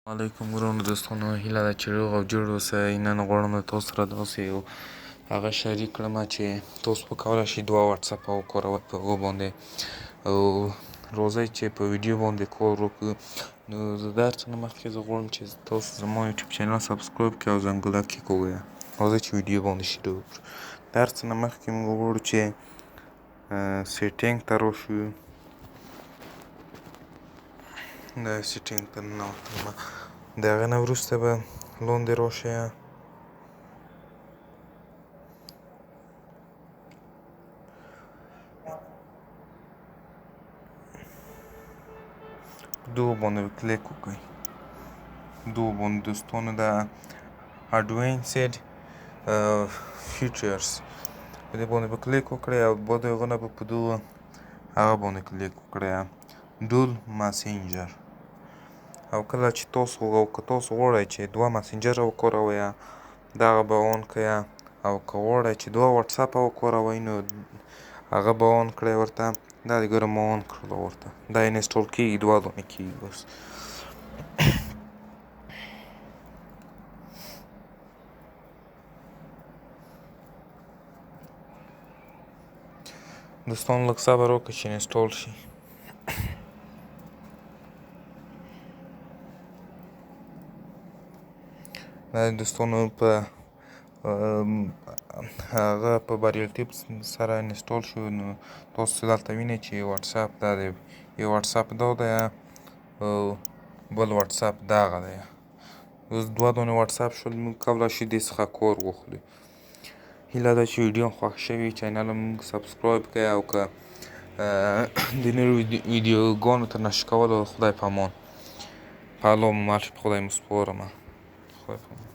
علیکم ورونو دوستانو، هیله ده چې روغ او جوړ اوسئ. نن غواړم له تاسو سره داسې یو هغه شریک کړم چې تاسو وکولی شئ دوه واتساپ وکاروئ په هغو باندې، او راځئ چې په ویډیو باندې کار وکړو. نو زه د هر څه نه مخکې زه غواړم چې تاسو زما یوټیوب چینل سبسکرایب کړئ او زنګولک یې کړئ. راځئ چې ویډیو باندې شروع وکړو. د هر څه نه مخکې موږ غواړو چې سیټینګ ته راشو. د سیټینګ ته ننوتم، د هغې نه وروسته به لاندې راشئ، دغو باندې به کلیک وکړئ. دغو باندې دوستانو د اډوانسډ فیچرز په دې باندې به کلیک وکړئ، او بعد د هغه نه به په دغو هغه باندې کلیک وکړئ، ډول مسنجر. او کله چې تاسو غواړئ چې دوه مسنجره وکاروئ، دغه به آن کړئ، او که غواړئ چې دوه واتساپ وکاروئ نو هغه به آن کړئ ورته. دا دې ګوره ما آن کړله ورته، دا انسټال کېږي، دوه دانې کېږي بس. دوستانو لږ صبر وکړئ چې انسټال شي. دا دوستانو په هغه په بریالیتوب سره انسټال شو. نو تاسو دلته وینئ چې واتساپ دا دی، یو واتساپ دا دی او بل واتساپ دغه دی. اوس دوه دانې واتساپ شول، موږ کولی شو دې څخه کار واخلو. هیله ده چې ویډیو خوښ شوي، چینل موږ سبسکرایب کړئ، او که د نورو ویډیوګانو تر نشر کولو خدای په امان. په الله مو مل شي، په خدای مو سپارم. خدای په امان.